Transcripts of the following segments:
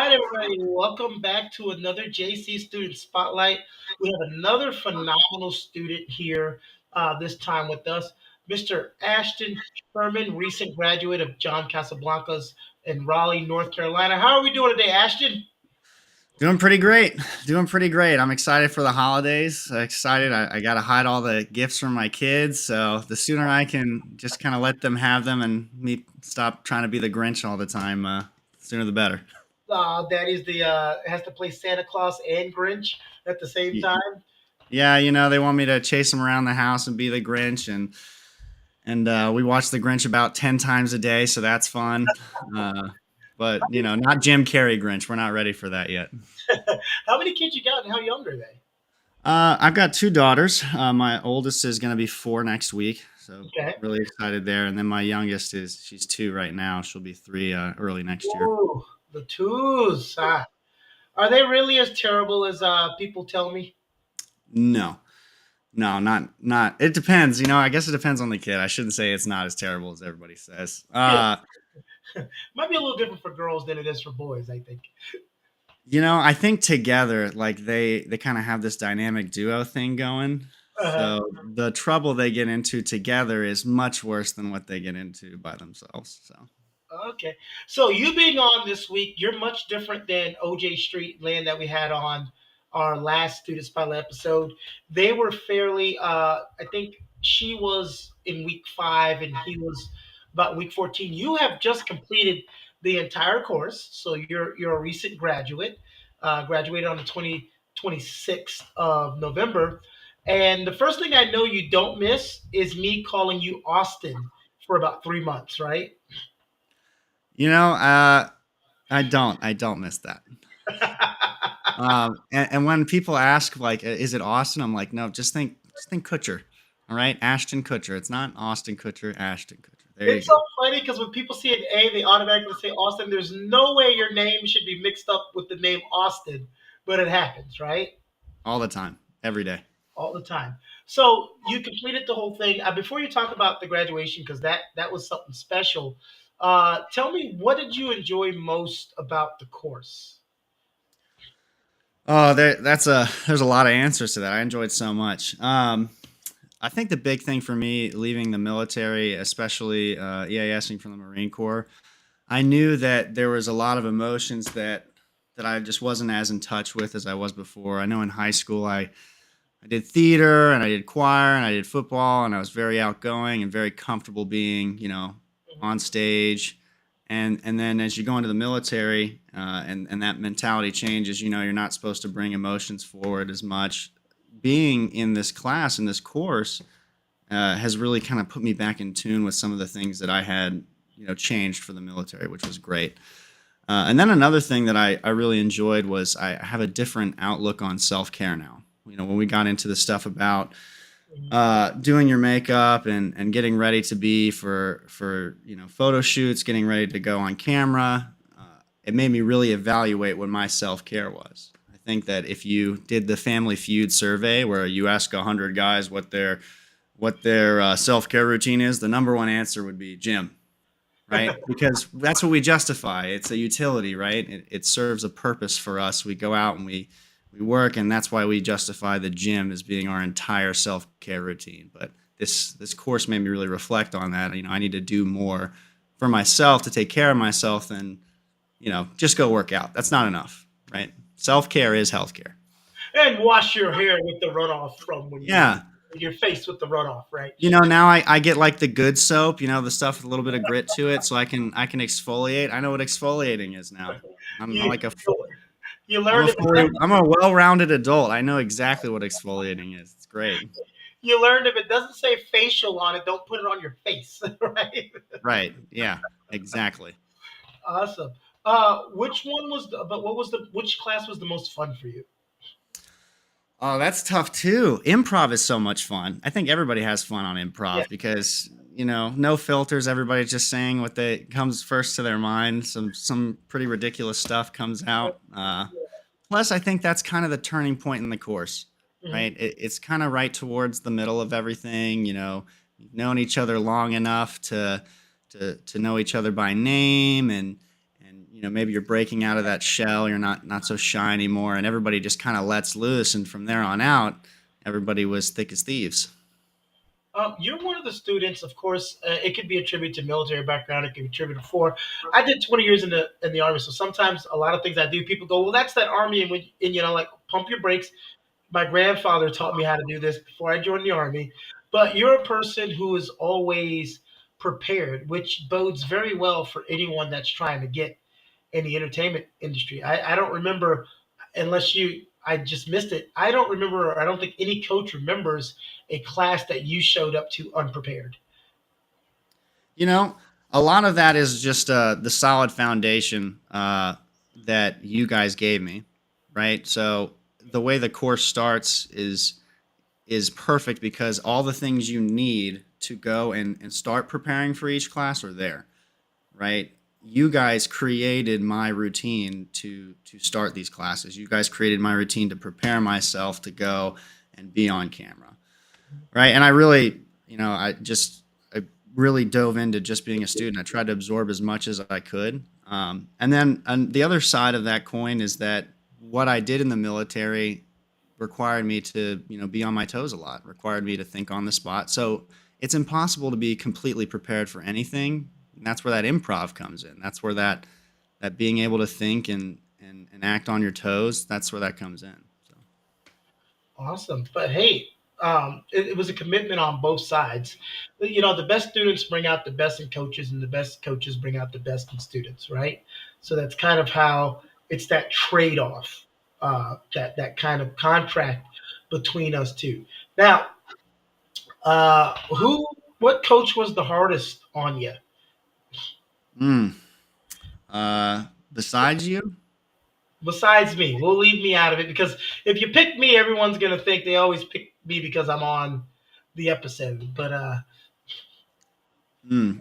right, everybody. Welcome back to another JC Student Spotlight. We have another phenomenal student here this time with us, Mr. Ashton Sherman, recent graduate of John Casablancas in Raleigh, North Carolina. How are we doing today, Ashton? Doing pretty great. Doing pretty great. I'm excited for the holidays. Excited. I got to hide all the gifts from my kids. So the sooner I can just kind of let them have them and me stop trying to be the Grinch all the time, sooner the better. Daddy's the has to play Santa Claus and Grinch at the same Y- time. Yeah, they want me to chase them around the house and be the Grinch, and we watch the Grinch about 10 times a day, so that's fun. Uh, but not Jim Carrey Grinch. We're not ready for that yet. How many kids you got, and how young are they? I've got two daughters. My oldest is going to be 4 next week, so Okay. really excited there. And then my youngest she's 2 right now. She'll be 3 early next year. Ooh, the twos. Are they really as terrible as people tell me? No, no, not. It depends. I guess it depends on the kid. I shouldn't say it's not as terrible as everybody says. Might be a little different for girls than it is for boys, I think. I think together, like they kind of have this dynamic duo thing going. Uh, So the trouble they get into together is much worse than what they get into by themselves. So. okay. So you being on this week, you're much different than OJ Street Land that we had on our last Student Spotlight episode. They were fairly I think she was in week 5 and he was about week 14. You have just completed the entire course, so you're a recent graduate. Graduated on the 26th of November. And the first thing I know you don't miss is me calling you Austin for about 3 months, right? You know, uh, I don't miss that. And when people ask like, is it Austin? I'm like, no, just think Kutcher. All right, Ashton Kutcher. It's not Austin Kutcher, Ashton Kutcher. There you It's so go. funny because when people see an A, they automatically say Austin. There's no way your name should be mixed up with the name Austin, but it happens, right? All the time, every day. All the time. So you completed the whole thing. Before you talk about the graduation, because that was something special. Tell me, what did you enjoy most about the course? Oh, there's a lot of answers to that. I enjoyed so much. I think the big thing for me leaving the military, especially EASing from the Marine Corps, I knew that there was a lot of emotions that I just wasn't as in touch with as I was before. I know in high school I did theater and I did choir and I did football and I was very outgoing and very comfortable being, on stage. And then as you go into the military and that mentality changes, you're not supposed to bring emotions forward as much. Being in this class, in this course, has really kind of put me back in tune with some of the things that I had, changed for the military, which was great. And then another thing that I really enjoyed was I have a different outlook on self care now. When we got into the stuff about doing your makeup and getting ready to be for photo shoots, getting ready to go on camera, it made me really evaluate what my self care was. I think that if you did the Family Feud survey where you ask 100 guys what their self care routine is, the number one answer would be gym, right? Because that's what we justify. It's a utility, right? It serves a purpose for us. We go out and we work, and that's why we justify the gym as being our entire self care routine. But this course made me really reflect on that. I need to do more for myself to take care of myself than just go work out. That's not enough, right? Self care is health care. And wash your hair with the runoff from when you Yeah. your face with the runoff, right? Now I get like the good soap, the stuff with a little bit of grit to it, so I can exfoliate. I know what exfoliating is now. I'm You like you I'm learned a if it fully doesn't I'm a well-rounded adult. I know exactly what exfoliating is. It's great. you learned if it doesn't say facial on it, don't put it on your face, right? Right. Yeah. Exactly. Awesome. Which one was the, but what was the which class was the most fun for you? Oh, that's tough too. Improv is so much fun. I think everybody has fun on Yeah. improv because, no filters. Everybody's just saying what they comes first to their mind. Some pretty ridiculous stuff comes out. Plus, I think that's kind of the turning point in the course, Mhm. right? It's kind of right towards the middle of everything. You've known each other long enough to know each other by name, and maybe you're breaking out of that shell. You're not so shy anymore, and everybody just kind of lets loose. And from there on out, everybody was thick as thieves. You're one of the students, of course. It could be attributed to military background. It could be attributed for. I did 20 years in the army, so sometimes a lot of things I do, people go, "Well, that's that army," and like pump your brakes. My grandfather taught me how to do this before I joined the army. But you're a person who is always prepared, which bodes very well for anyone that's trying to get in the entertainment industry. I don't remember, unless I just missed it. I don't remember, or I don't think any coach remembers a class that you showed up to unprepared. You know, a lot of that is just the solid foundation that you guys gave me, right? So the way the course starts is perfect because all the things you need to go and start preparing for each class are there, right? You guys created my routine to start these classes. You guys created my routine to prepare myself to go and be on camera, right? And I really, I really dove into just being a student. I tried to absorb as much as I could. And then on the other side of that coin is that what I did in the military required me to, be on my toes a lot, required me to think on the spot. So it's impossible to be completely prepared for anything. And that's where that improv comes in. That's where that being able to think and act on your toes, that's where that comes in. So Awesome. But hey, it was a commitment on both sides. The best students bring out the best in coaches, and the best coaches bring out the best in students, right? So that's kind of how it's that trade off, that kind of contract between us two. Now, what coach was the hardest on you? mm, besides you, Besides me, we'll leave me out of it, because if you pick me, everyone's gonna think they always pick me because I'm on the episode. But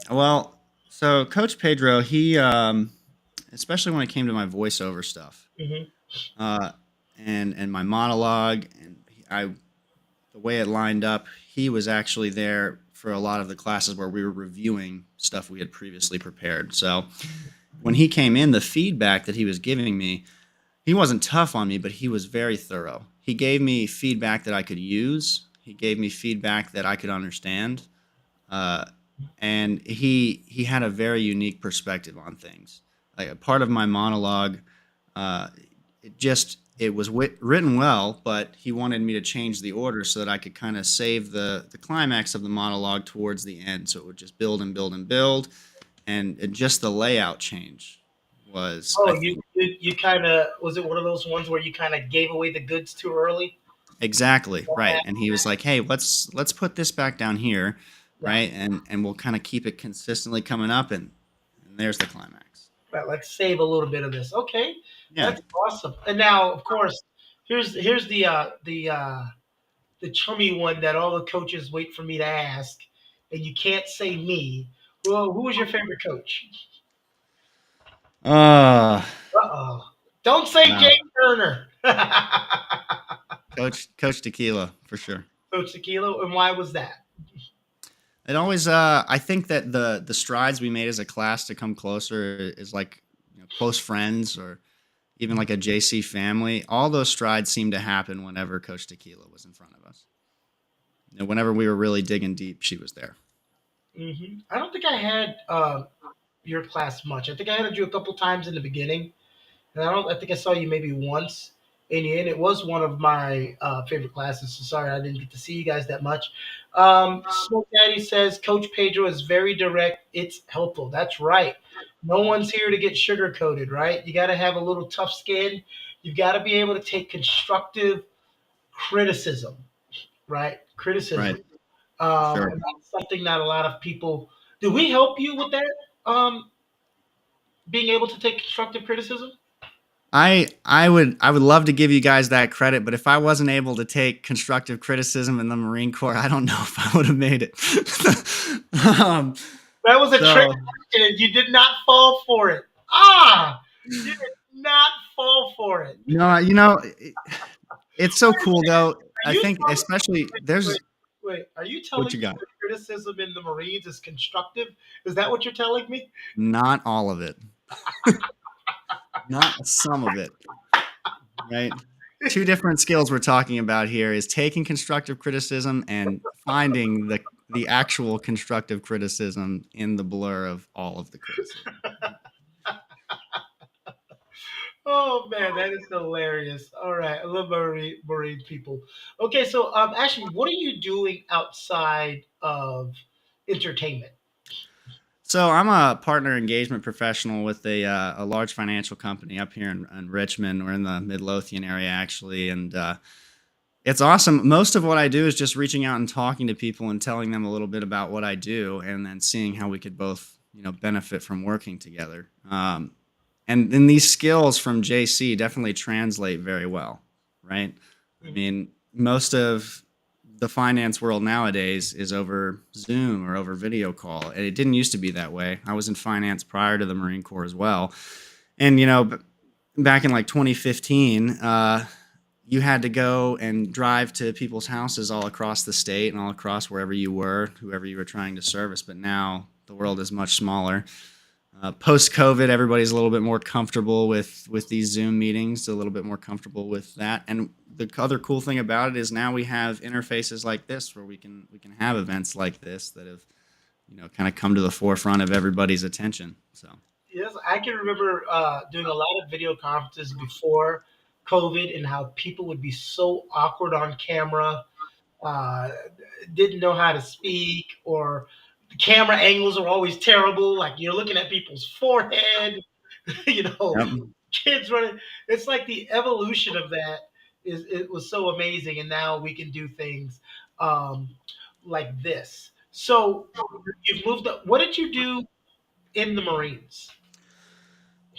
well, so Coach Pedro, he especially when it came to my voiceover stuff, mhm. uh, and my monologue, and the way it lined up, he was actually there for a lot of the classes where we were reviewing stuff we had previously prepared. So when he came in, the feedback that he was giving me, he wasn't tough on me, but he was very thorough. He gave me feedback that I could use. He gave me feedback that I could understand, uh, and he had a very unique perspective on things. Like a part of my monologue, uh, it was written well, but he wanted me to change the order so that I could kind of save the climax of the monologue towards the end, so it would just build and build and build, and just the layout change was, I Oh, think. you kind of, was it one of those ones where you kind of gave away the goods too early? Exactly, right. And he was like, "Hey, let's put this back down here, Yeah. right? And we'll kind of keep it consistently coming up, and there's the climax." Well, let's save a little bit of this. Okay, Yeah. that's awesome. And now, of course, here's the chummy one that all the coaches wait for me to ask, and you can't say me. Well, who was your favorite coach? Uh, Uh-oh. Don't say wow. Jay Turner. Coach Tequila for sure. Coach Tequila, and why was that? It always I think that the strides we made as a class to come closer is like, close friends or even like a JC family. All those strides seem to happen whenever Coach Tequila was in front of us. Whenever we were really digging deep, she was there. I don't think I had your class much. I think I had you a couple times in the beginning, and I think I saw you maybe once in the end. It was one of my favorite classes. So sorry I didn't get to see you guys that much. Smoke Daddy says Coach Pedro is very direct. It's helpful. That's right. No one's here to get sugar coated, right? You got to have a little tough skin. You've got to be able to take constructive criticism, right? Right. Criticism. For sure. And that's something that a lot of people. Do we help you with that? Being able to take constructive criticism. I would love to give you guys that credit, but if I wasn't able to take constructive criticism in the Marine Corps, I don't know if I would have made it. um, That was a trick so question, and you did not fall for it. Ah, you did not fall for it. no, it's so cool though. Are I you think telling especially wait, there's wait, are you what telling you me got. that criticism in the Marines is constructive? Is that what you're telling me? Not all of it. not some of it, right? Two different skills we're talking about here is taking constructive criticism and finding the actual constructive criticism in the blur of all of the criticism. Oh man, that is hilarious. All right, I love marine people. Okay, so Ashley, what are you doing outside of entertainment? So I'm a partner engagement professional with a large financial company up here in Richmond. We're in the Midlothian area actually, and it's awesome. Most of what I do is just reaching out and talking to people and telling them a little bit about what I do, and then seeing how we could both, benefit from working together. And then these skills from JC definitely translate very well, right? I Mhm. mean, most of the finance world nowadays is over Zoom or over video call. And it didn't used to be that way. I was in finance prior to the Marine Corps as well. And, back in like 2015, you had to go and drive to people's houses all across the state and all across wherever you were, whoever you were trying to service. But now the world is much smaller. Post COVID, everybody's a little bit more comfortable with these Zoom meetings, a little bit more comfortable with that. And the other cool thing about it is now we have interfaces like this where we can have events like this that have kind of come to the forefront of everybody's attention. So Yes, I can remember doing a lot of video conferences before COVID, and how people would be so awkward on camera, uh, didn't know how to speak, or the camera angles are always terrible. Like you're looking at people's forehead, you know, yep. kids running. It's like the evolution of that is it was so amazing, and now we can do things um, like this. So you've moved up. What did you do in the Marines?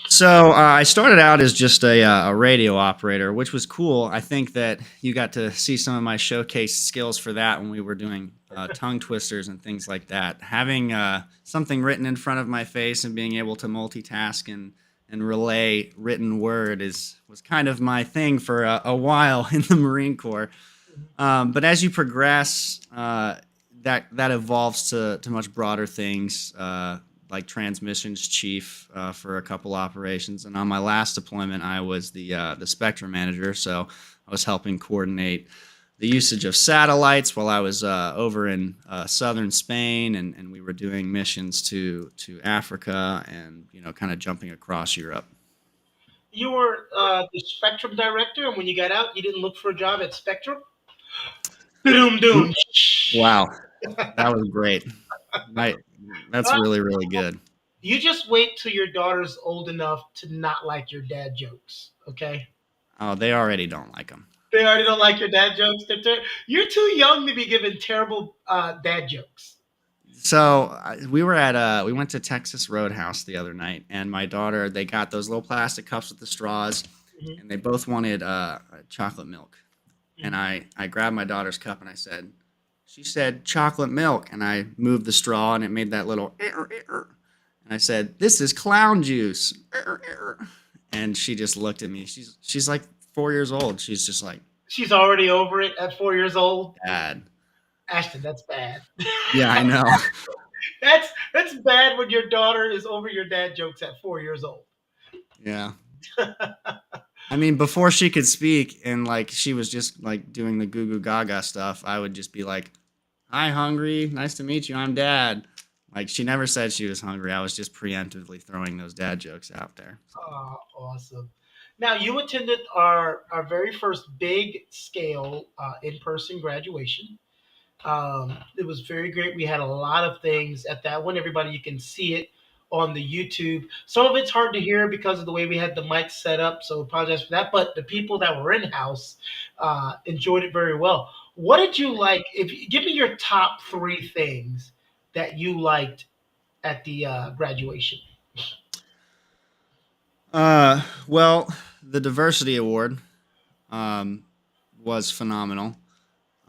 So I started out as just a radio operator, which was cool. I think that you got to see some of my showcase skills for that when we were doing tongue twisters and things like that. Having something written in front of my face and being able to multitask and relay written word is was kind of my thing for a while in the Marine Corps. But as you progress, that evolves to much broader things, like transmissions chief for a couple operations. And on my last deployment, I was the spectrum manager, so I was helping coordinate the usage of satellites while I was over in southern Spain, and we were doing missions to Africa and kind of jumping across Europe. You were the Spectrum director, and when you got out, you didn't look for a job at Spectrum. Doom doom. Wow, that was great. My, that's Uh, really really good. you just wait till your daughter's old enough to not like your dad jokes. Okay, Oh, they already don't like them. they already don't like your dad jokes. You're too young to be given terrible dad jokes. So we went to Texas Roadhouse the other night, and my daughter they got those little plastic cups with the straws, Mhm, and they both wanted chocolate milk. And mhm. I grabbed my daughter's cup and I said, she said chocolate milk, and I moved the straw and it made that little and I said, this is clown juice. And she just looked at me. She's like 4 years old. She's just like, She's already over it at 4 years old. Dad. Ashton, that's bad. Yeah, I know. That's bad when your daughter is over your dad jokes at 4 years old. Yeah. I mean, before she could speak and like she was just like doing the goo goo gaga stuff, I would just be like, "Hi, hungry. Nice to meet you. I'm Dad." Like she never said she was hungry. I was just preemptively throwing those dad jokes out there. So. Oh, awesome. Now, you attended our very first big scale in person graduation. It was very great. We had a lot of things at that one. Everybody, you can see it on the YouTube. Some of it's hard to hear because of the way we had the mic set up, so apologize for that. But the people that were in house enjoyed it very well. What did you like? If give me your top three things that you liked at the graduation. Well, the diversity award um, was phenomenal.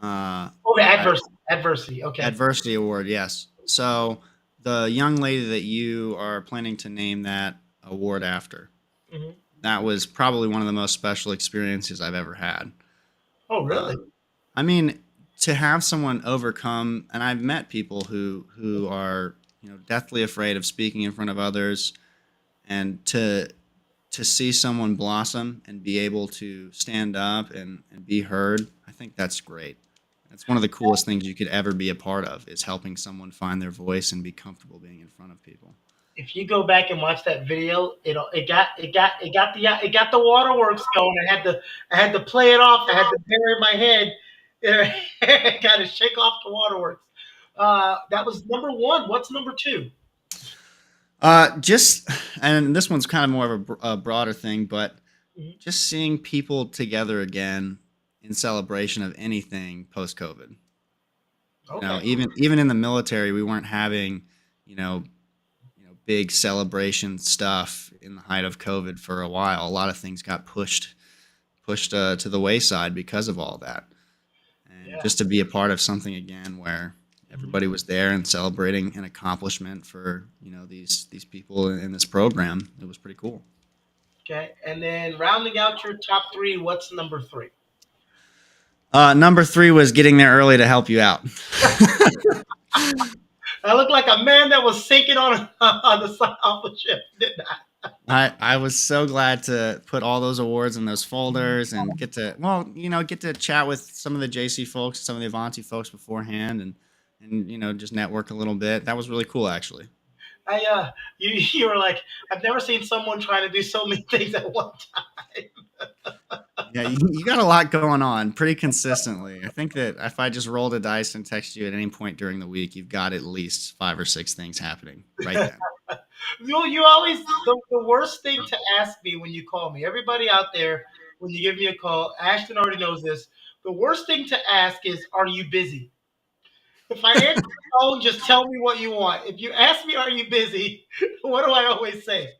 Oh, the I, adversity. Okay. adversity award, yes. So the young lady that you are planning to name that award after, Hmm. that was probably one of the most special experiences I've ever had. Oh, Uh, really? I mean, to have someone overcome, and I've met people who are deathly afraid of speaking in front of others, and to to see someone blossom and be able to stand up and be heard, I think that's great. That's one of the coolest things you could ever be a part of is helping someone find their voice and be comfortable being in front of people. If you go back and watch that video, it got the waterworks going. I had to play it off. I had to bury my head, kind of shake off the waterworks. That was number one. What's number two? Just, and this one's kind of more of a broader thing, but Mhm. just seeing people together again in celebration of anything post COVID. Okay. Even in the military, we weren't having, you know, big celebration stuff in the height of COVID for a while. A lot of things got pushed to the wayside because of all that. And Yeah. just to be a part of something again where Mhm. everybody was there and celebrating an accomplishment for these people in this program, it was pretty cool. Okay. And then rounding out your top three, what's number three? Number three was getting there early to help you out. I look like a man that was sinking on on the side of a ship, didn't I was so glad to put all those awards in those folders I? and get to chat with some of the JC folks, some of the Avanti folks beforehand, and just network a little bit. That was really cool, actually. You were like, I've never seen someone trying to do so many things at one time. Yeah, you got a lot going on pretty consistently. I think that if I just rolled a dice and text you at any point during the week, you've got at least 5 or 6 things happening right then. You always the worst thing to ask me when you call me. Everybody out there, when you give me a call, Ashton already knows this. The worst thing to ask is, "Are you busy?" If I answer the phone, just tell me what you want. If you ask me, "Are you busy?" What do I always say?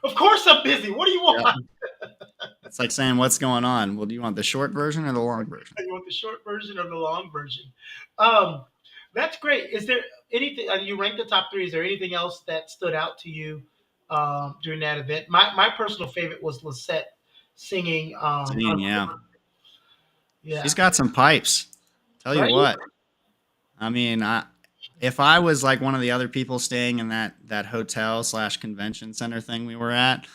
Of course I'm busy. What do you Yeah, want? it's like saying, "What's going on?" Well, do you want the short version or the long version? You want the short version or the long version? Um, that's great. Is there anything? You ranked the top three. Is there anything else that stood out to you during that event? My personal favorite was Lisette singing. Singing, yeah, she's Yeah, got some pipes. Tell you right. what, I mean, if I was like one of the other people staying in that hotel slash convention center thing we were at,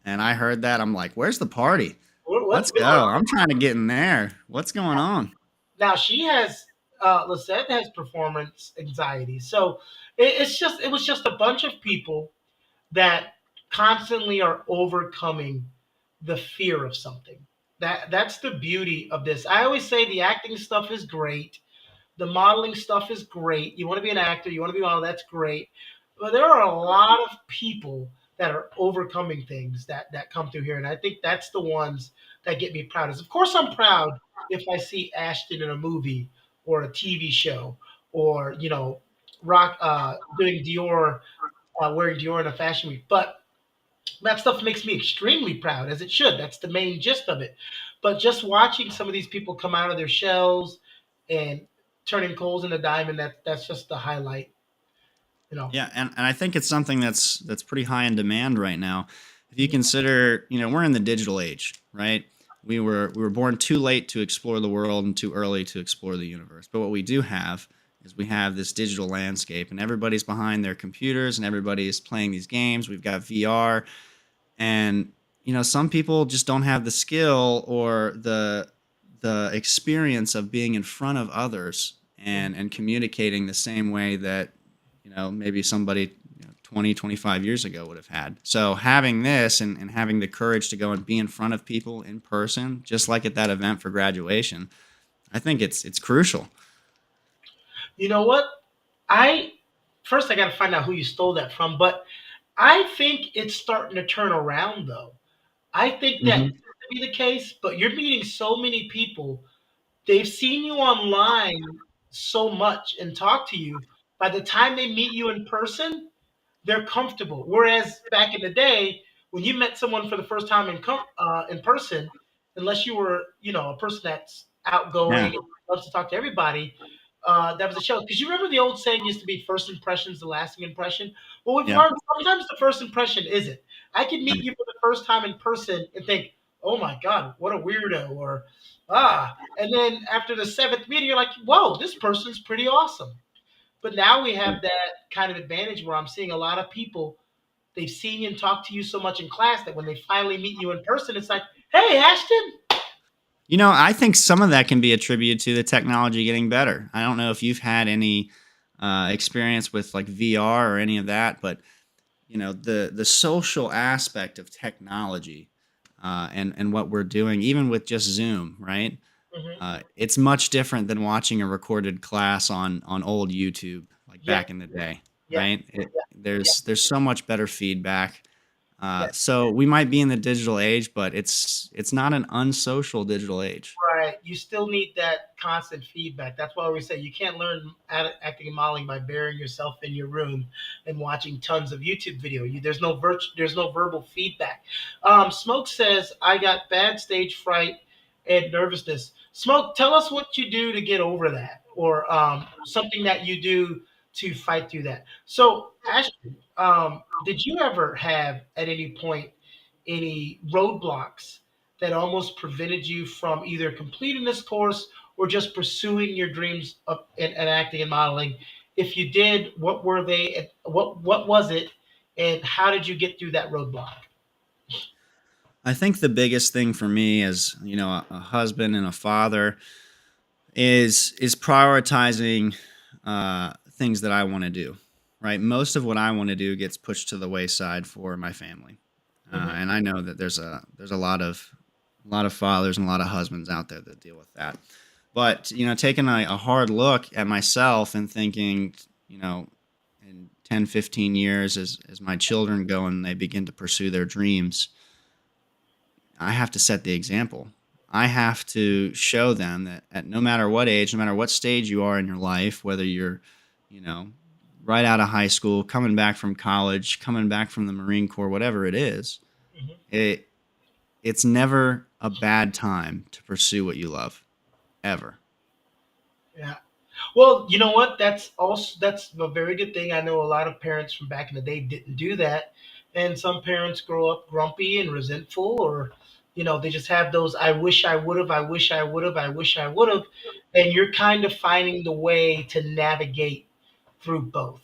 and I heard that, I'm like, "Where's the party? What's Let's going go! on I'm trying to get in there. What's going on?" now? She has Lisette has performance anxiety, so it was just a bunch of people that constantly are overcoming the fear of something. That's the beauty of this. I always say the acting stuff is great. The modeling stuff is great. You want to be an actor, you want to be a model, that's great. But there are a lot of people that are overcoming things that come through here. And I think that's the ones that get me proudest. Of course I'm proud if I see Ashton in a movie or a TV show or, rock doing Dior, wearing Dior in a fashion week. But that stuff makes me extremely proud, as it should. That's the main gist of it. But just watching some of these people come out of their shells and turning coals into diamond, that's just the highlight, you know. Yeah, and I think it's something that's pretty high in demand right now. If you consider, we're in the digital age, right? We were born too late to explore the world and too early to explore the universe. But what we do have is we have this digital landscape, and everybody's behind their computers, and everybody is playing these games. We've got VR, and some people just don't have the skill or the experience of being in front of others and communicating the same way that maybe somebody 20 25 years ago would have had. So having this and having the courage to go and be in front of people in person, just like at that event for graduation, I think it's crucial. You know what? I First I got to find out who you stole that from, but I think it's starting to turn around though. I think that Hmm. used to be the case, but you're meeting so many people. They've seen you online so much and talk to you. By the time they meet you in person, they're comfortable. Whereas back in the day, when you met someone for the first time in person, unless you were, a person that's Yeah, outgoing and loves to talk to everybody, that was a show. Because you remember the old saying used to be first impression's the lasting impression. Well, we've yeah, learned sometimes the first impression isn't. I can meet you for the first time in person and think, "Oh my God, what a weirdo," or and then after the seventh meeting, you're like, "Whoa, this person's pretty awesome." But now we have that kind of advantage where I'm seeing a lot of people they've seen you and talked to you so much in class that when they finally meet you in person, it's like, hey, Ashton. I think some of that can be attributed to the technology getting better. I don't know if you've had any experience with like VR or any of that, but the social aspect of technology and what we're doing, even with just Zoom, right? Hmm. It's much different than watching a recorded class on old YouTube, like Yeah, back in the day, yeah, right? yeah, yeah, There's so much better feedback. yeah. So we might be in the digital age, but it's not an unsocial digital age. Right. You still need that constant feedback. That's why we say you can't learn acting and modeling by burying yourself in your room and watching tons of YouTube video. There's no verbal feedback. Smoke says I got bad stage fright and nervousness. Smoke, tell us what you do to get over that, or something that you do to fight through that. So, Ashton, did you ever have at any point any roadblocks that almost prevented you from either completing this course or just pursuing your dreams of in acting and modeling? If you did, what were they? And what was it? And how did you get through that roadblock? I think the biggest thing for me as, a husband and a father is prioritizing things that I want to do. Right? Most of what I want to do gets pushed to the wayside for my family. Hmm. And I know that there's a lot of fathers and a lot of husbands out there that deal with that. But, taking a hard look at myself and thinking, in 10, 15 years as my children go and they begin to pursue their dreams, I have to set the example. I have to show them that at no matter what age, no matter what stage you are in your life, whether you're, you know, right out of high school, coming back from college, coming back from the Marine Corps, whatever it is, Hmm. it it's never a bad time to pursue what you love, ever. Yeah. Well, you know what? That's a very good thing. I know a lot of parents from back in the day didn't do that, and some parents grow up grumpy and resentful, or they just have those "I wish I would have, I wish I would have, I wish I would have," and you're kind of finding the way to navigate through both.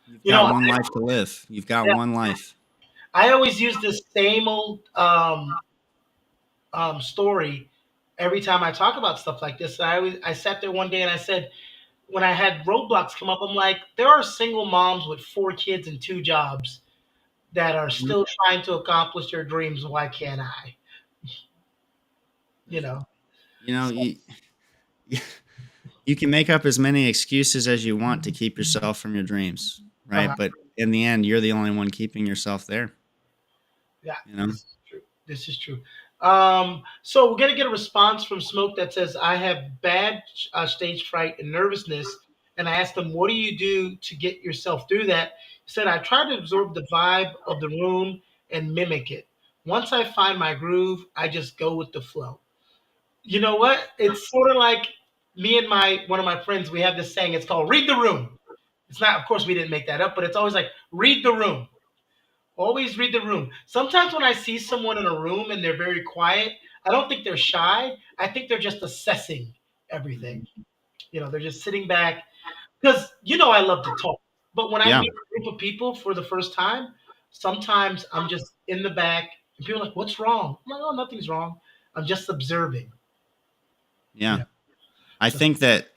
You've You know, got one life to live. You've got I, one life. I always use this same old story every time I talk about stuff like this. I sat there one day and I said, when I had roadblocks come up, I'm like, there are single moms with 4 kids and 2 jobs that are Mhm. still trying to accomplish their dreams. Why can't I? You There's, know? you know, So, you, you can make up as many excuses as you want to keep yourself from your dreams, uh right? But in the end, you're the only one keeping yourself there. yeah, You know, this is true. This is true. So we're gonna get a response from Smoke that says, "I have bad stage fright and nervousness." And I asked him, "What do you do to get yourself through that?" He said, "I try to absorb the vibe of the room and mimic it. Once I find my groove, I just go with the flow." You know what? It's sort of like me and my one of my friends. We have this saying. It's called "read the room." It's not, of course, we didn't make that up, but it's always like read the room. Always read the room. Sometimes when I see someone in a room and they're very quiet, I don't think they're shy. I think they're just assessing everything. Mhm. They're just sitting back because I love to talk. But when I Yeah, meet a group of people for the first time, sometimes I'm just in the back and people are like, "What's wrong?" I'm like, "Oh, nothing's wrong. I'm just observing." You yeah. know, I just think that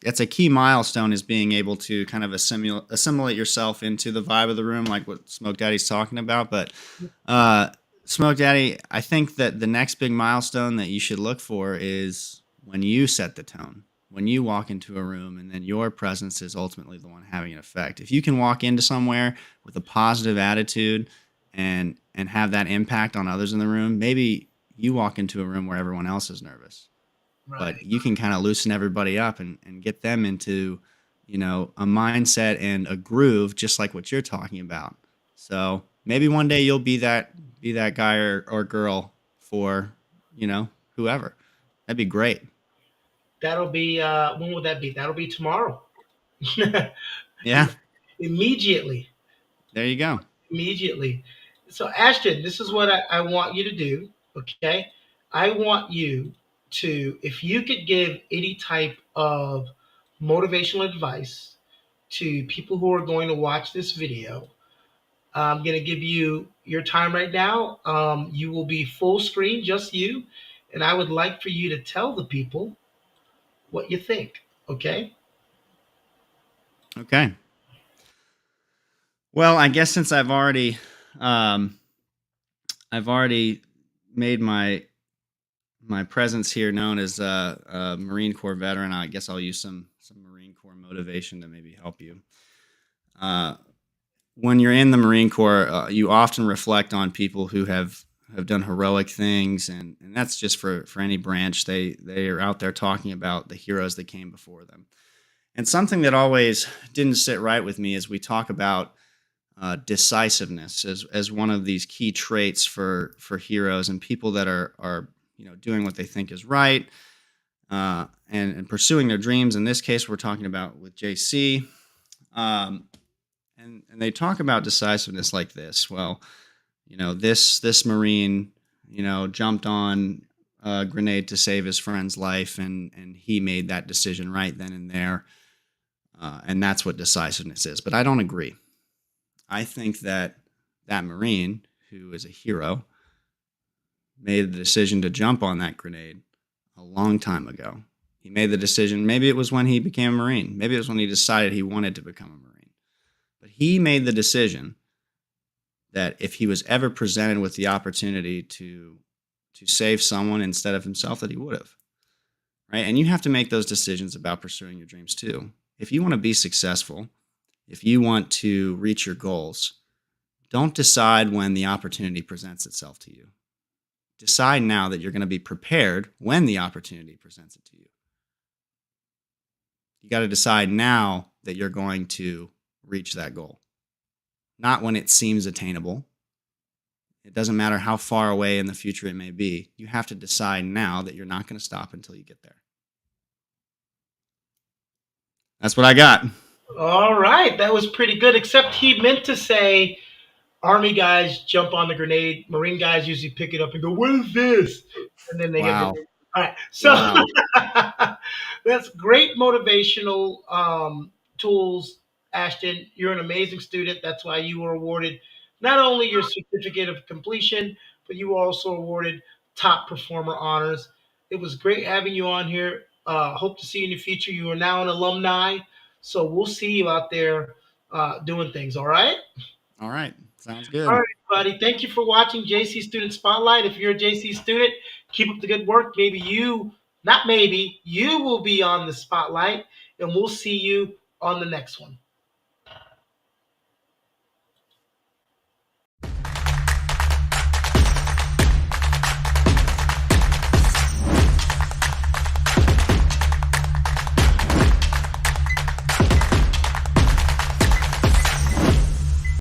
it's a key milestone is being able to kind of assimilate yourself into the vibe of the room, like what Smoke Daddy's talking about. But uh, Smoke Daddy, I think that the next big milestone that you should look for is when you set the tone, when you walk into a room, and then your presence is ultimately the one having an effect. If you can walk into somewhere with a positive attitude and have that impact on others in the room, maybe you walk into a room where everyone else is nervous, but right. you can kind of loosen everybody up and get them into a mindset and a groove just like what you're talking about. So maybe one day you'll be that guy or girl for whoever. That'd be great. That'll be when will that be? That'll be tomorrow. Yeah, Immediately. there you go. Immediately. So, Ashton, this is what I want you to do. Okay. I want you to, if you could give any type of motivational advice to people who are going to watch this video, I'm going to give you your time right now. You will be full screen, just you. And I would like for you to tell the people what you think. Okay? Okay. Well, I guess since um, I've already made my presence here known as a Marine Corps veteran, I guess I'll use some Marine Corps motivation to maybe help you. Uh, when you're in the Marine Corps, you often reflect on people who have done heroic things, and that's just for any branch. They are out there talking about the heroes that came before them. And something that always didn't sit right with me is we talk about decisiveness as one of these key traits for heroes and people that are doing what they think is right, and pursuing their dreams. In this case, we're talking about with JC. Um, and they talk about decisiveness like this. Well, this Marine, jumped on a grenade to save his friend's life, and he made that decision right then and there, and that's what decisiveness is. But I don't agree. I think that Marine, who is a hero, made the decision to jump on that grenade a long time ago. He made the decision. Maybe it was when he became a Marine. Maybe it was when he decided he wanted to become a Marine. But he made the decision that if he was ever presented with the opportunity to save someone instead of himself, that he would have. Right? And you have to make those decisions about pursuing your dreams too. If you want to be successful, if you want to reach your goals, don't decide when the opportunity presents itself to you. Decide now that you're going to be prepared when the opportunity presents it to you. You got to decide now that you're going to reach that goal, not when it seems attainable. It doesn't matter how far away in the future it may be. You have to decide now that you're not going to stop until you get there. That's what I got. All right. That was pretty good, except he meant to say Army guys jump on the grenade. Marine guys usually pick it up and go, "What is this?" And then they get the. Wow. All right. So Wow. that's great motivational tools, Ashton. You're an amazing student. That's why you were awarded not only your certificate of completion, but you were also awarded top performer honors. It was great having you on here. Hope to see you in the future. You are now an alumni, so we'll see you out there doing things. All right. All right. Sounds All good. right, everybody. Thank you for watching JC Student Spotlight. If you're a JC student, keep up the good work. Maybe you, not maybe, you will be on the spotlight, and we'll see you on the next one.